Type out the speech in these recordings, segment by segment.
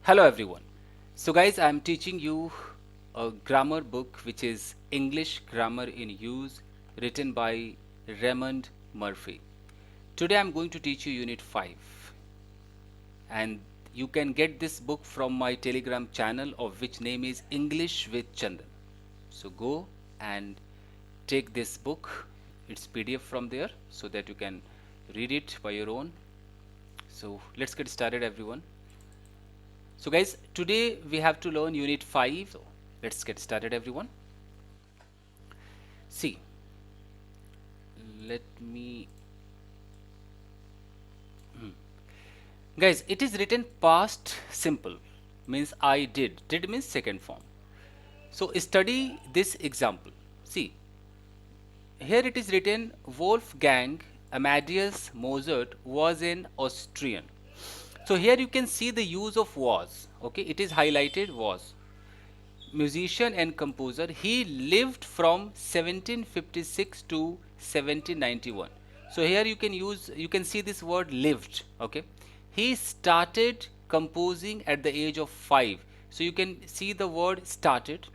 Hello everyone. So guys, I am teaching you a grammar book which is English Grammar in Use, written by Raymond Murphy. Today I am going to teach you Unit 5, and you can get this book from my Telegram channel, of which name is English with Chandan. So go and take this book, its PDF from there, so that you can read it by your own. So let's get started everyone. So guys, today we have to learn Unit 5. So let's get started everyone. See, let me guys, it is written past simple, means I did means second form. So study this example. See, here it is written Wolfgang Amadeus Mozart was an Austrian. So here you can see the use of was. Okay, it is highlighted was. Musician and composer. He lived from 1756 to 1791. So here you can see this word lived. Okay, he started composing at the age of 5. So you can see the word started,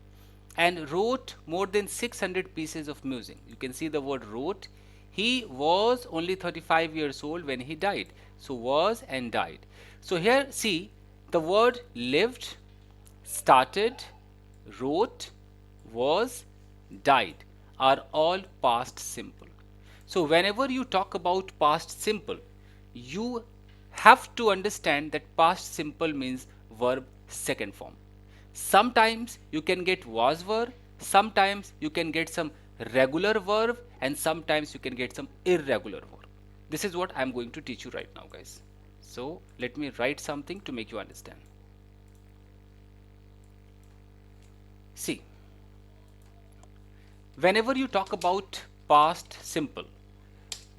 and wrote more than 600 pieces of music. You can see the word wrote. He was only 35 years old when he died. So was and died. So here see the word lived, started, wrote, was, died are all past simple. So whenever you talk about past simple, you have to understand that past simple means verb second form. Sometimes you can get was verb, sometimes you can get some regular verb, and sometimes you can get some irregular verb. This is what I am going to teach you right now, guys. So let me write something to make you understand. See, whenever you talk about past simple,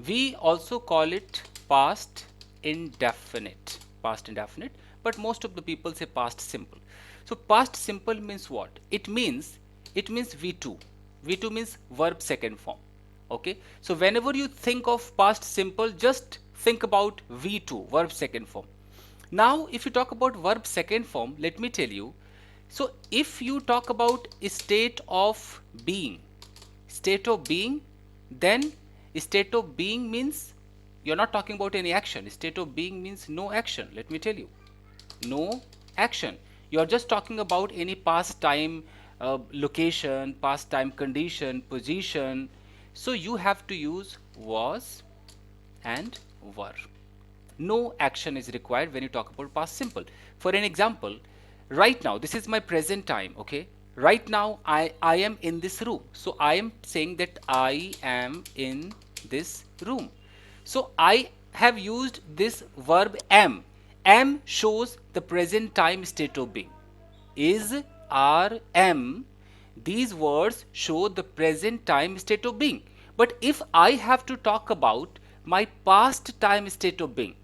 we also call it past indefinite. Past indefinite, but most of the people say past simple. So past simple means what? It means V2. V2 means verb second form. Okay, so whenever you think of past simple, just think about V2, verb second form. Now if you talk about verb second form, let me tell you. So if you talk about state of being, then state of being means you're not talking about any action. State of being means no action. Let me tell you, no action. You are just talking about any past time, location, past time condition, position. So you have to use was and were. No action is required when you talk about past simple. For an example, right now this is my present time. Okay, right now I am in this room. So I am saying that I am in this room. So I have used this verb am shows the present time state of being. Is, are, am, these words show the present time state of being. But if I have to talk about my past time state of being,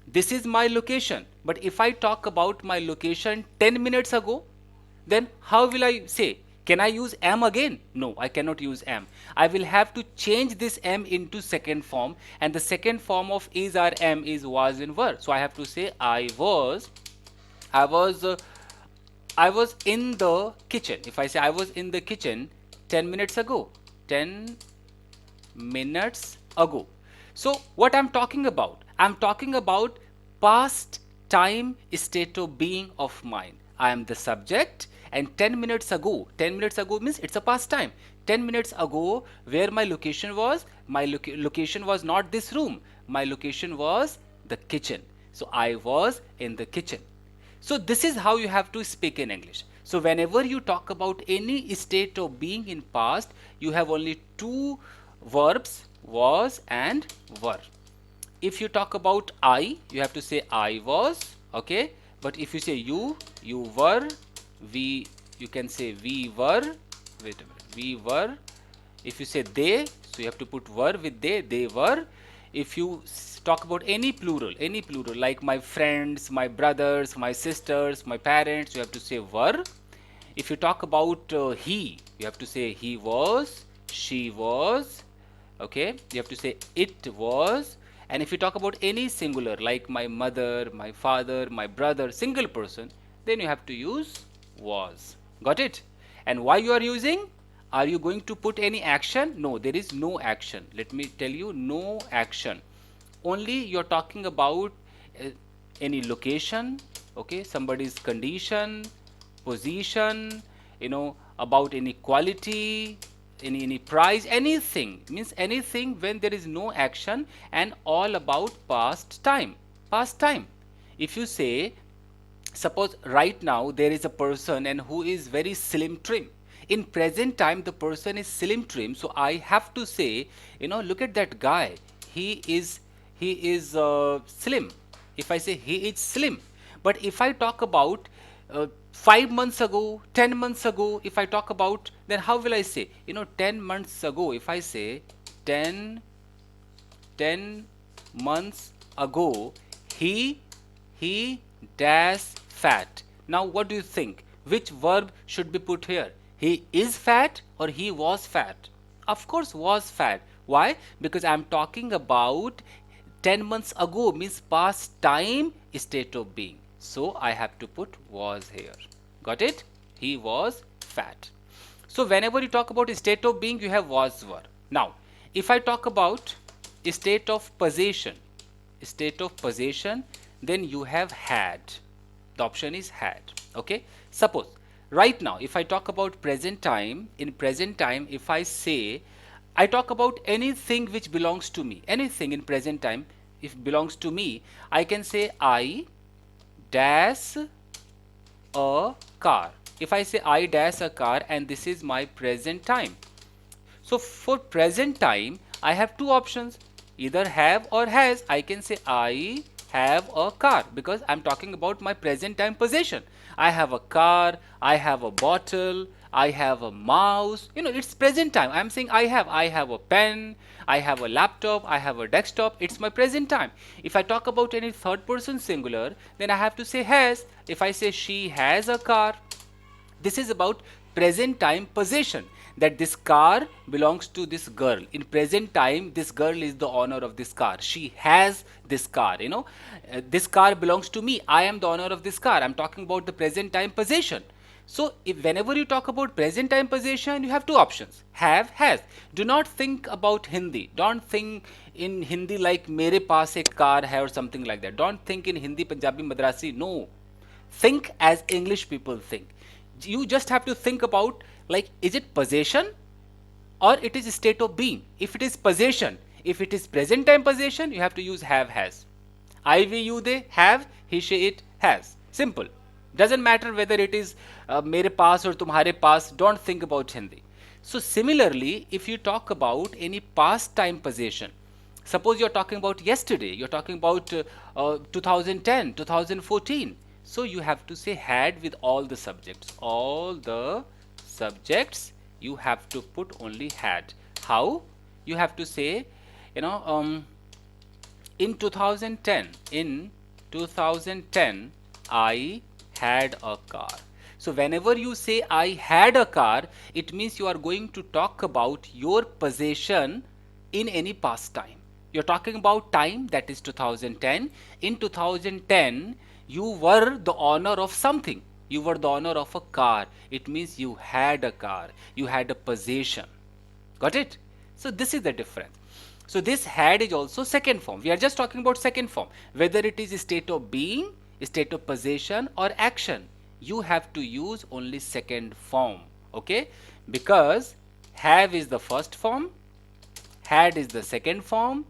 this is my location. But if I talk about my location 10 minutes ago, then how will I say? Can I use am again? No, I cannot use am. I will have to change this am into second form, and the second form of is or am is was and were. So I have to say I was I was in the kitchen. If I say I was in the kitchen 10 minutes ago, 10 minutes ago. So what I'm talking about? I'm talking about past time state of being of mine. I am the subject, and 10 minutes ago means it's a past time. 10 minutes ago, where my location was, my location was not this room. My location was the kitchen. So I was in the kitchen. So this is how you have to speak in English. So whenever you talk about any state of being in past, you have only two verbs, was and were. If you talk about I, you have to say I was. Okay, but if you say you were, we, you can say we were. Wait a minute, we were. If you say they, so you have to put were with they were. If you talk about any plural like my friends, my brothers, my sisters, my parents, you have to say were. If you talk about he, you have to say he was, she was. Okay, you have to say it was. And if you talk about any singular like my mother, my father, my brother, single person, then you have to use was. Got it? And why you are using? Are you going to put any action? No, there is no action. Let me tell you, no action. Only you're talking about uh, any location, okay, somebody's condition, position, about any quality, any price, anything, means anything when there is no action, and all about past time. Past time. If you say, suppose right now there is a person and who is very slim trim. In present time the person is slim trim, so I have to say, look at that guy, he is slim. If I say he is slim, but if I talk about 5 months ago, 10 months ago, if I talk about, then how will I say? 10 months ago, if I say 10 months ago, he dash fat. Now what do you think? Which verb should be put here? He is fat or he was fat? Of course was fat. Why? Because I'm talking about 10 months ago, means past time state of being. So I have to put was here. Got it? He was fat. So whenever you talk about state of being, you have was, were. Now, if I talk about state of possession, then you have had. The option is had. Okay? Suppose right now, if I talk about present time, in present time, if I say, I talk about anything which belongs to me, anything in present time, if belongs to me, I can say I dash a car. If I say I dash a car, and this is my present time. So for present time, I have two options, either have or has. I can say I have a car because I'm talking about my present time possession. I have a car, I have a bottle, I have a mouse. It's present time. I'm saying I have a pen, I have a laptop, I have a desktop. It's my present time. If I talk about any third person singular, then I have to say has. If I say she has a car, this is about present time possession, that this car belongs to this girl. In present time, this girl is the owner of this car. She has this car. This car belongs to me. I am the owner of this car. I'm talking about the present time possession. So whenever you talk about present time possession, you have two options, have, has. Do not think about Hindi. Don't think in Hindi like mere paas ek car hai or something like that. Don't think in Hindi, Punjabi, Madrasi. No. Think as English people think. You just have to think about, like, is it possession or it is a state of being? If it is possession, if it is present time possession, you have to use have, has. I, we, you, they have, he, she, it has. Simple. Doesn't matter whether it is mere paas or tumhare paas. Don't think about Hindi. So similarly, if you talk about any past time possession, suppose you're talking about yesterday, you're talking about 2010, 2014. So you have to say had with all the subjects. All the subjects you have to put only had. How? You have to say, in 2010, I had a car. So whenever you say I had a car, it means you are going to talk about your possession in any past time. You're talking about time, that is 2010. In 2010, you were the owner of something. You were the owner of a car. It means you had a car. You had a possession. Got it? So this is the difference. So this had is also second form. We are just talking about second form. Whether it is a state of being, a state of possession or action, you have to use only second form. Okay? Because have is the first form, had is the second form,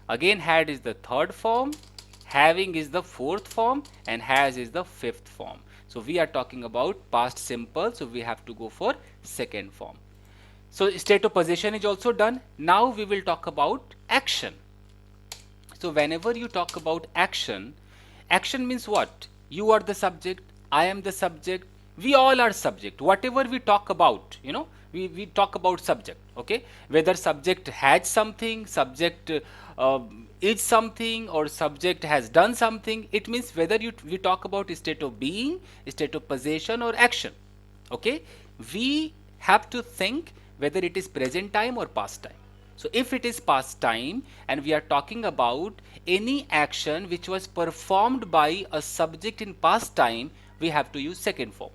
again had is the third form, having is the fourth form, and has is the fifth form. So we are talking about past simple, so we have to go for second form. So state of possession is also done. Now we will talk about action. So whenever you talk about action, action means what? You are the subject, I am the subject, we all are subject. Whatever we talk about, we talk about subject. Okay? Whether subject had something, subject is something, or subject has done something, it means whether we talk about state of being, state of possession or action. Okay? We have to think whether it is present time or past time. So if it is past time and we are talking about any action which was performed by a subject in past time, we have to use second form.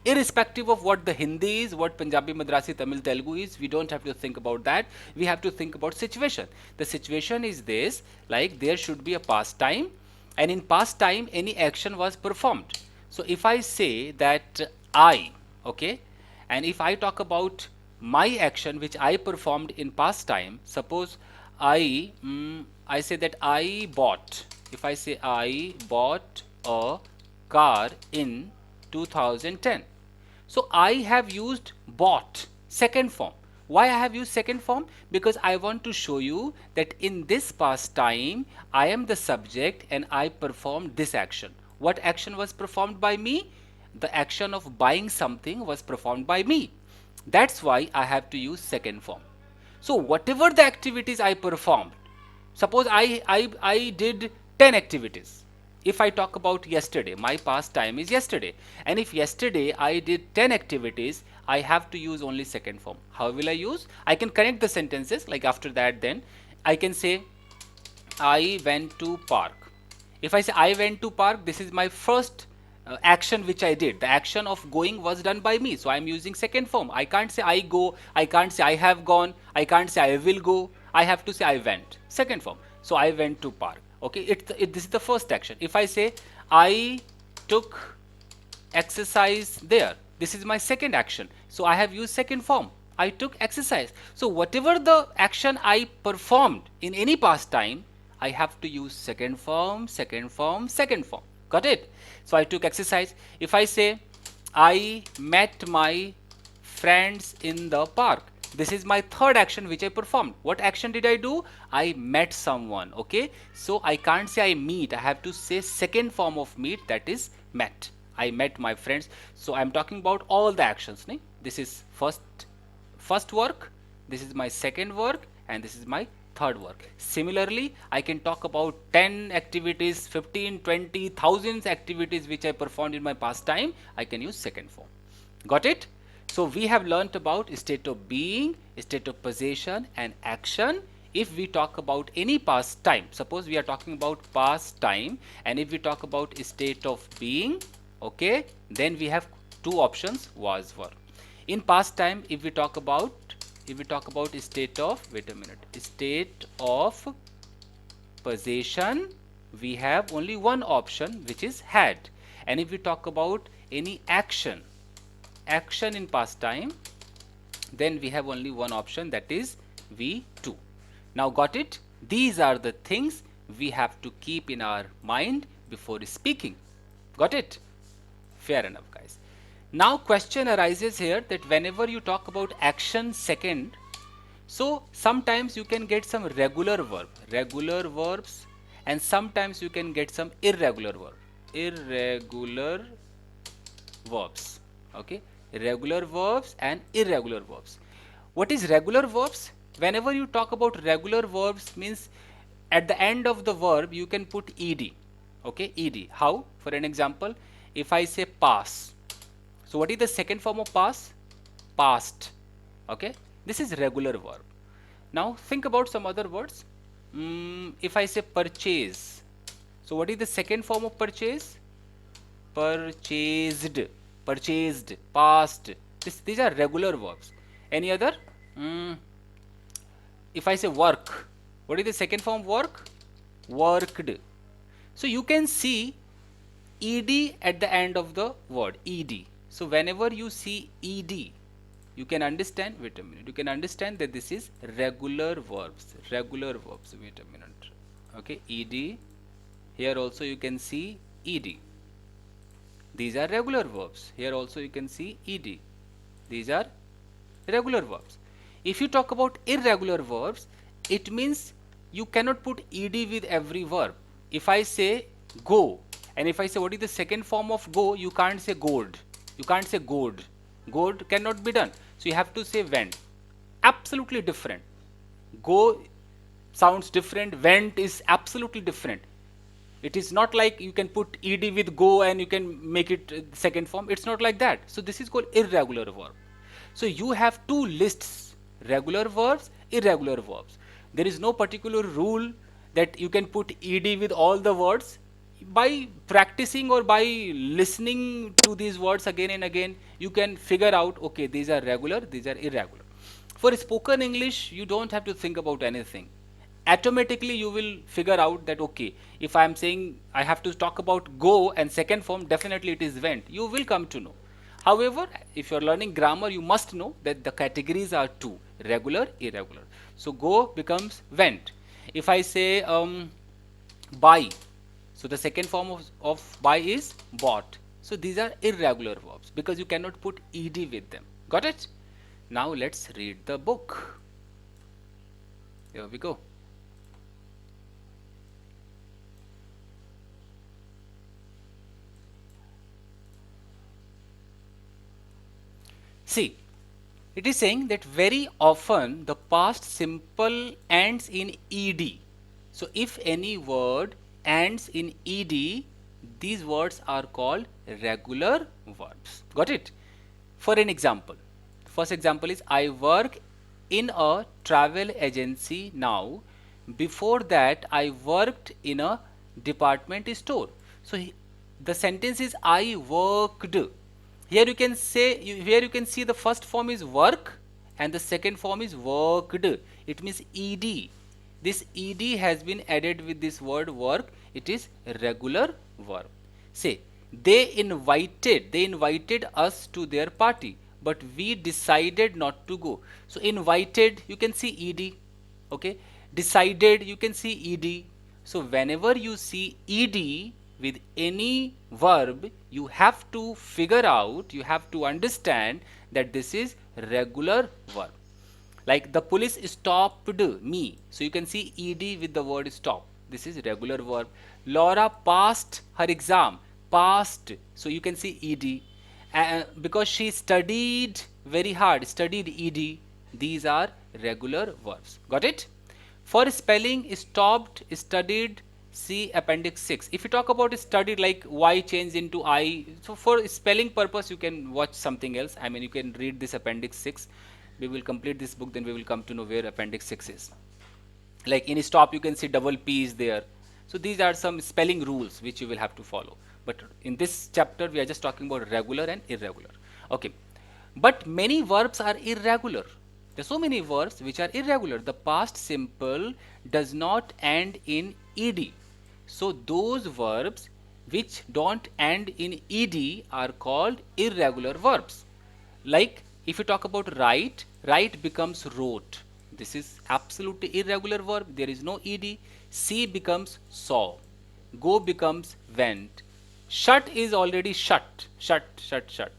Irrespective of what the Hindi is, what Punjabi, Madrasi, Tamil, Telugu is, we don't have to think about that. We have to think about situation. The situation is this, like there should be a past time, and in past time any action was performed. So if I say that I, okay, and if I talk about my action which I performed in past time, suppose I say that I bought. If I say I bought a car in 2010, so I have used bought, second form. Why I have used second form? Because I want to show you that in this past time I am the subject and I performed this action. What action was performed by me? The action of buying something was performed by me. That's why I have to use second form. So whatever the activities I performed, suppose I did 10 activities. If I talk about yesterday, my past time is yesterday. And if yesterday I did 10 activities, I have to use only second form. How will I use? I can connect the sentences, like after that then I can say I went to park. If I say I went to park, this is my first action which I did. The action of going was done by me. So I am using second form. I can't say I go, I can't say I have gone, I can't say I will go. I have to say I went. Second form. So I went to park. Okay, this is the first action. If I say I took exercise there, this is my second action. So I have used second form. I took exercise. So whatever the action I performed in any past time, I have to use second form, second form, second form. Got it? So I took exercise. If I say I met my friends in the park, this is my third action which I performed. What action did I do? I met someone. Okay, so I can't say I meet. I have to say second form of meet, that is met. I met my friends. So I'm talking about all the actions. Ne? This is first work, this is my second work, and this is my third work. Similarly, I can talk about 10 activities, 15, 20, thousands activities which I performed in my past time. I can use second form. Got it? So we have learnt about state of being, state of possession, and action. If we talk about any past time, suppose we are talking about past time, and if we talk about state of being, okay, then we have two options, was, were. In past time, if we talk about state of, state of possession, we have only one option, which is had. And if we talk about any action in past time, then we have only one option, that is V2. Now got it? These are the things we have to keep in our mind before speaking. Got it? Fair enough, guys. Now question arises here that whenever you talk about action second, so sometimes you can get some regular verbs, and sometimes you can get some irregular verbs. Okay, regular verbs and irregular verbs. What is regular verbs? Whenever you talk about regular verbs, means at the end of the verb you can put ed. Okay, ed. How? For an example, if I say pass, so what is the second form of pass? Past. Okay, this is regular verb. Now think about some other words. If I say purchase, so what is the second form of purchase? Purchased, past. These are regular verbs. Any other? If I say work, what is the second form of work? Worked. So you can see ed at the end of the word, ed. So whenever you see ed, you can understand, wait a minute, you can understand that this is regular verbs, wait a minute. Okay, ed, here also you can see ed. These are regular verbs. Here also you can see ed. These are regular verbs. If you talk about irregular verbs, it means you cannot put ed with every verb. If I say go, and if I say what is the second form of go, you can't say goed. You can't say goed. Goed cannot be done. So you have to say went. Absolutely different. Go sounds different. Went is absolutely different. It is not like you can put ed with go and you can make it second form. It's not like that. So this is called irregular verb. So you have two lists, regular verbs, irregular verbs. There is no particular rule that you can put ed with all the words. by practicing or by listening to these words again and again, you can figure out, okay, these are regular, these are irregular. For spoken English, you don't have to think about anything. Automatically, you will figure out that, okay, if I am saying I have to talk about go and second form, definitely it is went. You will come to know. However, if you are learning grammar, you must know that the categories are two: regular, irregular. So go becomes went. If I say buy, so the second form of buy is bought. So these are irregular verbs because you cannot put ed with them. Got it? Now let's read the book. Here we go. See, it is saying that very often the past simple ends in ed. So if any word ends in ed, these words are called regular verbs. Got it? For an example, first example is I work in a travel agency now. Before that, I worked in a department store. So the sentence is I worked. Here you can say, here you can see the first form is work and the second form is worked. It means ed. This ed has been added with this word work. It is regular verb. Say, they invited us to their party, but we decided not to go. So invited, you can see ed. Okay, decided, you can see ed. So whenever you see ed with any verb, you have to figure out, you have to understand that this is regular verb. Like the police stopped me. So you can see ed with the word stop. This is regular verb. Laura passed her exam. Passed. So you can see ed. Because she studied very hard. Studied ed. These are regular verbs. Got it? For spelling, stopped, studied, see appendix 6. If you talk about studied, like y changed into I, so for spelling purpose, you can watch something else. I mean, you can read this appendix 6. We will complete this book, then we will come to know where appendix 6 is. Like in stop, you can see double P is there. So these are some spelling rules which you will have to follow. But in this chapter, we are just talking about regular and irregular. Okay. But many verbs are irregular. There are so many verbs which are irregular. The past simple does not end in ed. So those verbs which don't end in ed are called irregular verbs. Like if you talk about write, write becomes wrote. This is absolutely irregular verb. There is no ed. See becomes saw. Go becomes went. Shut is already shut. Shut, shut, shut.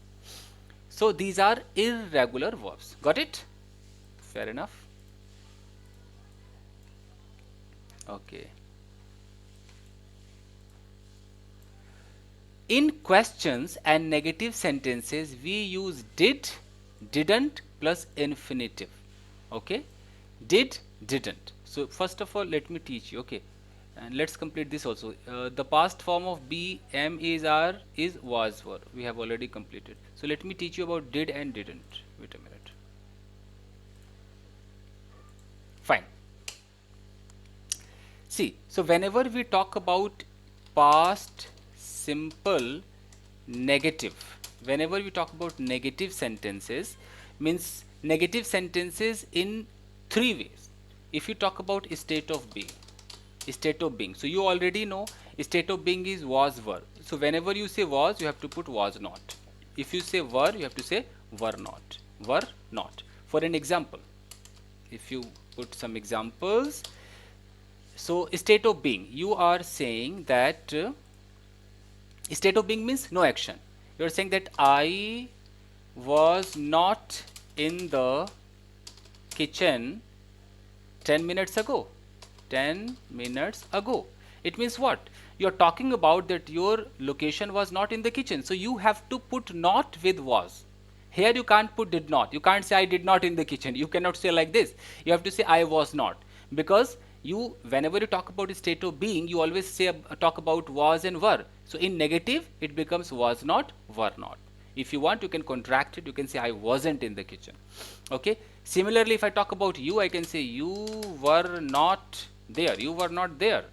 So these are irregular verbs. Got it? Fair enough. Okay. In questions and negative sentences, we use did, didn't plus infinitive. Okay? Did, didn't. So first of all, let me teach you. Okay? And let's complete this also. The past form of be, am, is, are, is, was, were. We have already completed. So let me teach you about did and didn't. Wait a minute. Fine. See, so whenever we talk about past simple negative, whenever we talk about negative sentences, means negative sentences in three ways. If you talk about state of being, so you already know state of being is was, were. So whenever you say was, you have to put was not. If you say were, you have to say were not. Were not. For an example, if you put some examples, so state of being, you are saying that state of being means no action. You are saying that I was not in the kitchen 10 minutes ago. 10 minutes ago. It means what? You are talking about that your location was not in the kitchen. So you have to put not with was. Here you can't put did not. You can't say I did not in the kitchen. You cannot say like this. You have to say I was not. Because you, whenever you talk about a state of being, you always say talk about was and were. So in negative, it becomes was not, were not. If you want, you can contract it. You can say I wasn't in the kitchen. Okay. Similarly, if I talk about you, I can say you were not there. You were not there.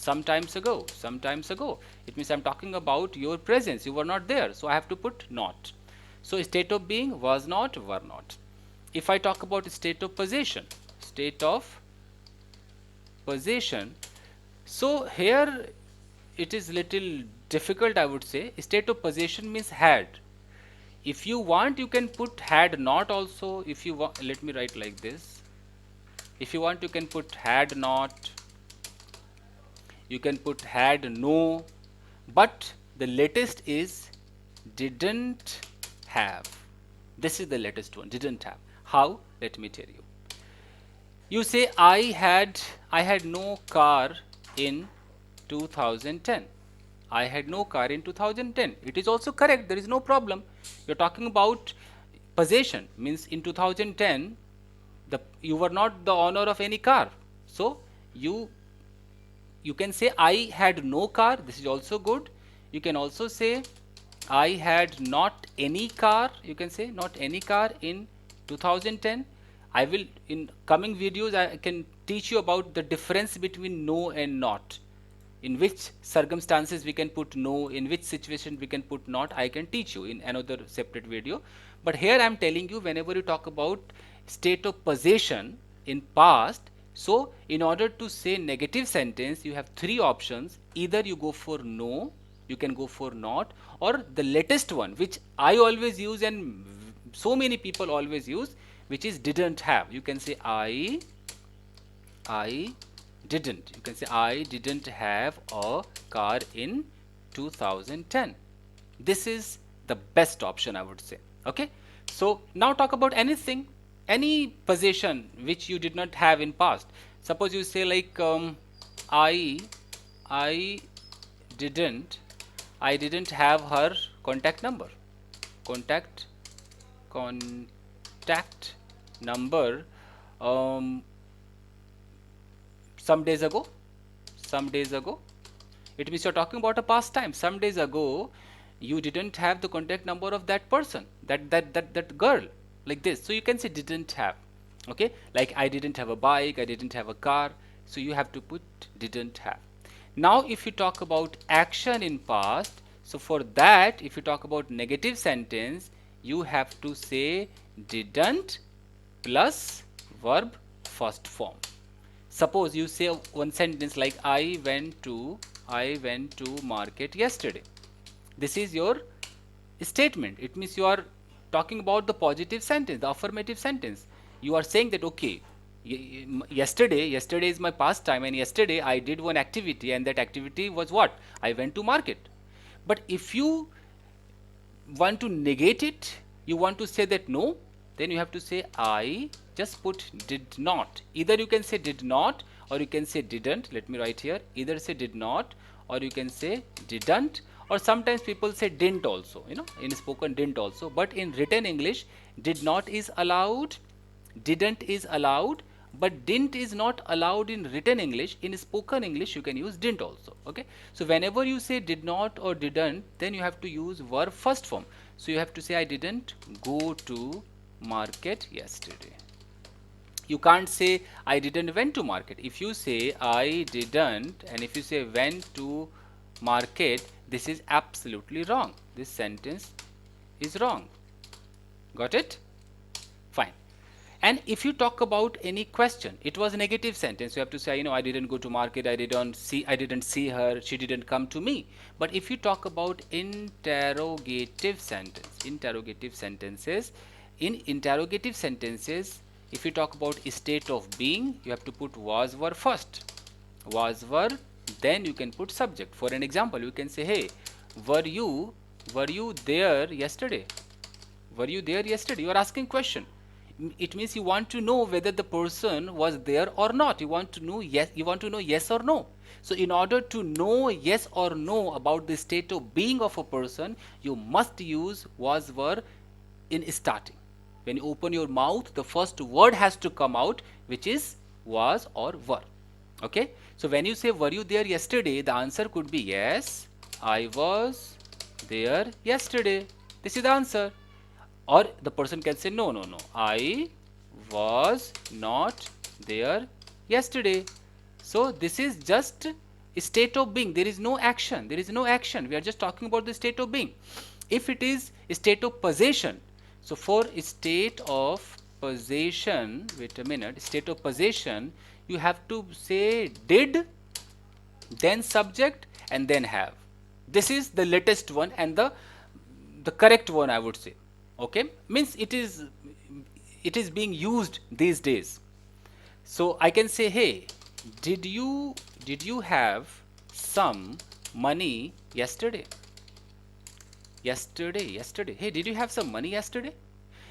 sometimes ago, sometimes ago. It means I'm talking about your presence, you were not there, so I have to put not. So state of being, was not, were not. If I talk about state of possession, state of possession, so here it is little difficult, I would say. State of possession means had. If you want, you can put had not also. If you want, let me write like this. If you want, you can put had not, you can put had no, but the latest is didn't have. This is the latest one, didn't have. How? Let me tell you. You say I had no car in 2010. I had no car in 2010. It is also correct. There is no problem. You're talking about possession, means in 2010 you were not the owner of any car. So you can say I had no car. This is also good. You can also say I had not any car. You can say not any car in 2010. I will, in coming videos, I can teach you about the difference between no and not. In which circumstances we can put no, in which situation we can put not, I can teach you in another separate video. But here I am telling you, whenever you talk about state of possession in past, so in order to say negative sentence, you have three options. Either you go for no, you can go for not, or the latest one, which I always use and so many people always use, which is didn't have. You can say I didn't. You can say I didn't have a car in 2010. This is the best option, I would say. Okay. So now talk about anything, any possession which you did not have in past. Suppose you say like I didn't have her contact number. Contact number some days ago. It means you're talking about a past time. Some days ago you didn't have the contact number of that person, that girl, like this. So you can say didn't have. Okay, like I didn't have a bike, I didn't have a car, so you have to put didn't have. Now if you talk about action in past, so for that, if you talk about negative sentence, you have to say didn't plus verb first form. Suppose you say one sentence like I went to market yesterday. This is your statement. It means you are talking about the positive sentence, the affirmative sentence. You are saying that okay, yesterday is my past time, and yesterday I did one activity, and that activity was what? I went to market. But if you want to negate it, you want to say that no, then you have to say I just put did not. Either you can say did not or you can say didn't. Let me write here. Either say did not or you can say didn't, or sometimes people say didn't also, in spoken didn't also. But in written English, did not is allowed, didn't is allowed, but didn't is not allowed in written English. In spoken English, you can use didn't also. Okay. So whenever you say did not or didn't, then you have to use verb first form. So you have to say I didn't go to market yesterday. You can't say I didn't went to market. If you say I didn't and if you say went to market, this is absolutely wrong. This sentence is wrong. Got it? Fine. And if you talk about any question, it was a negative sentence. You have to say, I didn't go to market, I didn't see her, she didn't come to me. But if you talk about interrogative sentences, in interrogative sentences, if you talk about state of being, you have to put was were first. Was were, then you can put subject. For an example, you can say, hey, were you there yesterday? Were you there yesterday? You are asking question. It means you want to know whether the person was there or not. You want to know yes or no. So in order to know yes or no about the state of being of a person, you must use was were in starting. When you open your mouth, the first word has to come out, which is was or were. Okay. So when you say were you there yesterday, the answer could be yes, I was there yesterday. This is the answer. Or the person can say no, I was not there yesterday. So this is just State of being, there is no action. There is no action. We are just talking about the state of being. If it is state of possession, so for state of possession, wait a minute, state of possession, you have to say did, then subject, and then have. This is the latest one and the correct one, I would say. Okay, means it is being used these days. So I can say, hey, did you have some money yesterday? Yesterday. Hey, did you have some money yesterday?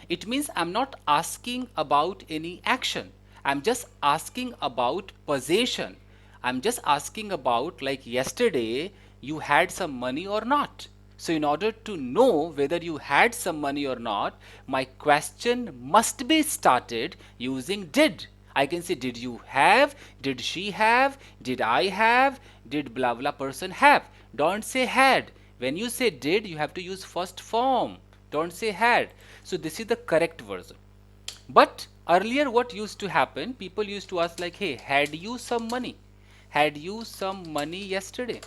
It means I'm not asking about any action. I'm just asking about possession. I'm just asking about, like, yesterday you had some money or not. So in order to know whether you had some money or not, my question must be started using did. I can say, did you have, did she have, did I have, did blah blah person have. Don't say had. When you say did, you have to use first form. Don't say had. So this is the correct version. But earlier what used to happen, people used to ask like, hey, had you some money? Had you some money yesterday?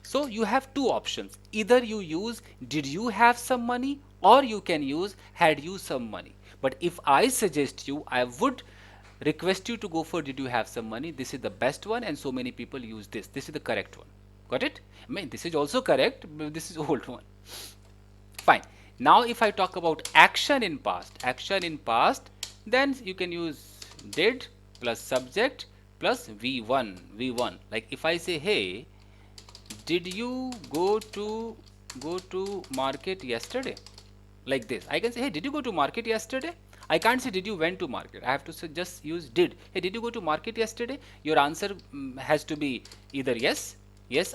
So you have two options. Either you use did you have some money, or you can use had you some money. But if I suggest you, I would request you to go for did you have some money. This is the best one, and so many people use this. This is the correct one. Got it? I mean, this is also correct, but this is old one. Fine. Now if I talk about action in past, then you can use did plus subject plus v1. Like if I say, hey, did you go to market yesterday? Like this, I can say, hey, did you go to market yesterday? I can't say did you went to market. I have to say, just use did. Hey, did you go to market yesterday? Your answer has to be either yes,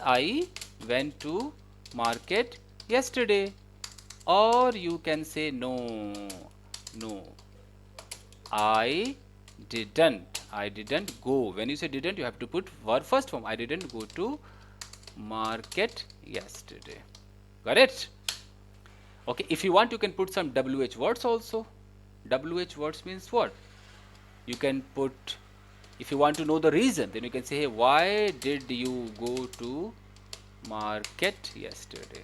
I went to market yesterday, or you can say no, I didn't go. When you say didn't, you have to put verb first form. I didn't go to market yesterday. Got it? Okay, if you want, you can put some WH words also. WH words means what? You can put, if you want to know the reason, then you can say, hey, why did you go to market yesterday?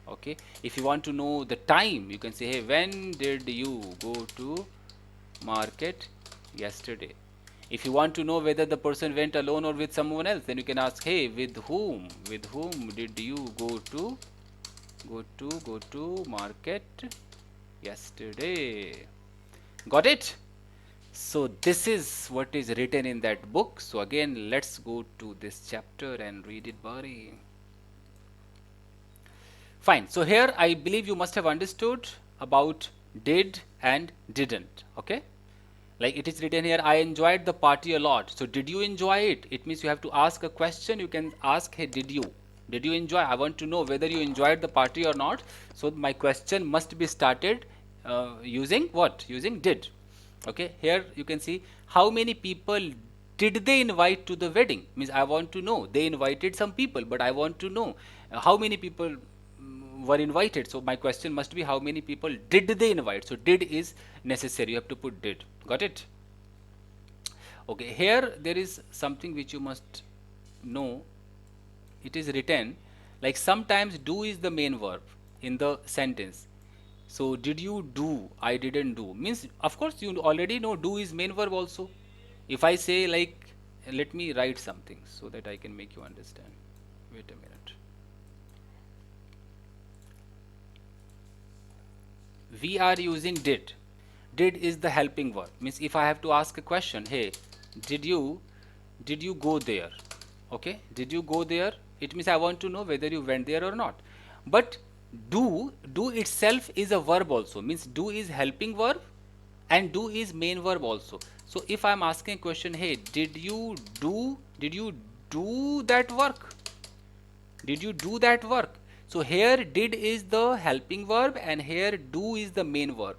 Okay, if you want to know the time, you can say, hey, when did you go to market yesterday? If you want to know whether the person went alone or with someone else, then you can ask, hey, with whom did you go to market yesterday? Got it? So this is what is written in that book. So again, let's go to this chapter and read it, buddy. Fine. So here I believe you must have understood about did and didn't. Okay, like it is written here, I enjoyed the party a lot. So did you enjoy it? It means you have to ask a question. You can ask, hey, did you enjoy? I want to know whether you enjoyed the party or not. So my question must be started using what? Using did. Okay, here you can see how many people did they invite to the wedding. Means I want to know, they invited some people, but I want to know how many people were invited. So my question must be, how many people did they invite? So did is necessary. You have to put did. Got it? Okay, here there is something which you must know. It is written like sometimes do is the main verb in the sentence. So did you do? I didn't do. Means of course you already know do is main verb also. If I say like, let me write something so that I can make you understand. Wait a minute. We are using did. Did is the helping verb. Means if I have to ask a question, hey, did you go there? Okay, did you go there? It means I want to know whether you went there or not. But do itself is a verb also. Means do is helping verb and do is main verb also. So if I am asking a question, hey, did you do that work? Did you do that work? So here did is the helping verb and here do is the main verb.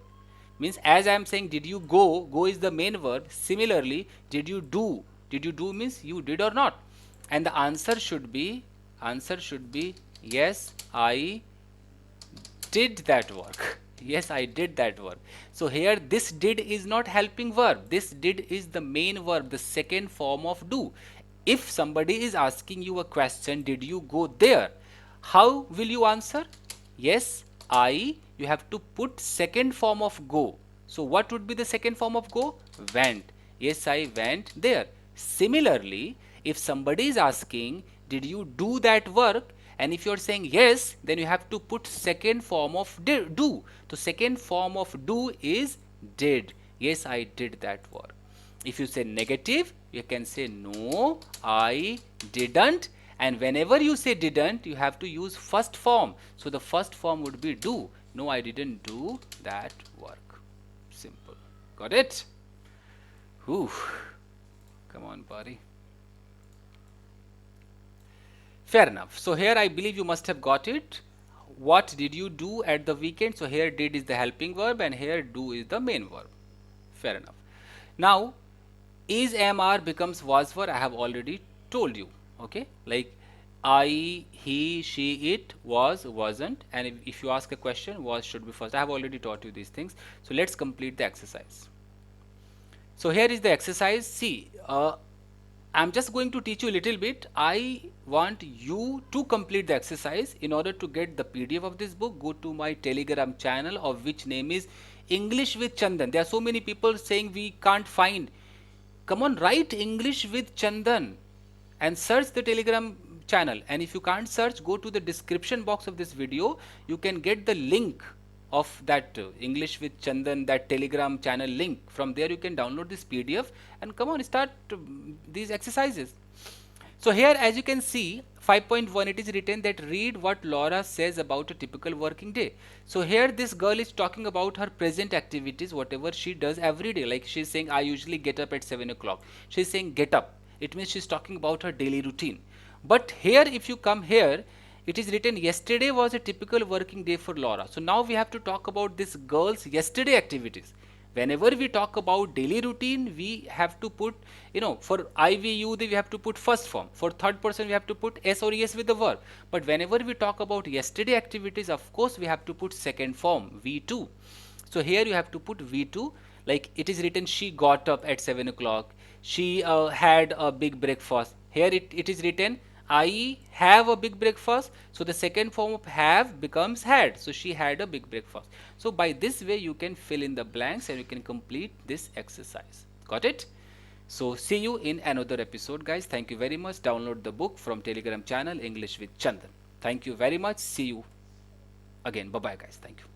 Means as I am saying did you go is the main verb. Similarly, did you do means you did or not. And the answer should be yes, I did that work. Yes, I did that work. So here this did is not helping verb. This did is the main verb, the second form of do. If somebody is asking you a question, did you go there? How will you answer? Yes, I. You have to put second form of go. So what would be the second form of go? Went. Yes, I went there. Similarly, if somebody is asking, did you do that work? And if you're saying yes, then you have to put second form of do. So second form of do is did. Yes, I did that work. If you say negative, you can say no, I didn't. And whenever you say didn't, you have to use first form. So the first form would be do. No, I didn't do that work. Simple. Got it? Whew. Come on, buddy. Fair enough. So here I believe you must have got it. What did you do at the weekend? So here did is the helping verb and here do is the main verb. Fair enough. Now, is MR becomes was for, I have already told you. Okay, like I, he, she, it, was, wasn't, and if you ask a question, was should be first. I have already taught you these things. So let's complete the exercise. So here is the exercise. See, I'm just going to teach you a little bit. I want you to complete the exercise. In order to get the PDF of this book, go to my Telegram channel, of which name is English with Chandan. There are so many people saying we can't find. Come on, write English with Chandan and search the Telegram channel. And if you can't search, go to the description box of this video. You can get the link of that English with Chandan, that Telegram channel link. From there you can download this PDF and come on, start these exercises. So here, as you can see, 5.1, it is written that read what Laura says about a typical working day. So here this girl is talking about her present activities, whatever she does every day. Like she's saying, I usually get up at 7 o'clock. She's saying get up. It means she's talking about her daily routine. But here, if you come here, it is written yesterday was a typical working day for Laura. So now we have to talk about this girl's yesterday activities. Whenever we talk about daily routine, we have to put, for I, we, you, we have to put first form. For third person, we have to put S or ES with the verb. But whenever we talk about yesterday activities, of course, we have to put second form, V2. So here you have to put V2, like it is written, she got up at 7 o'clock. She had a big breakfast. Here it is written, I have a big breakfast. So the second form of have becomes had. So she had a big breakfast. So by this way you can fill in the blanks and you can complete this exercise. Got it? So see you in another episode, guys. Thank you very much. Download the book from Telegram channel English with Chandan. Thank you very much. See you again. Bye bye, guys. Thank you.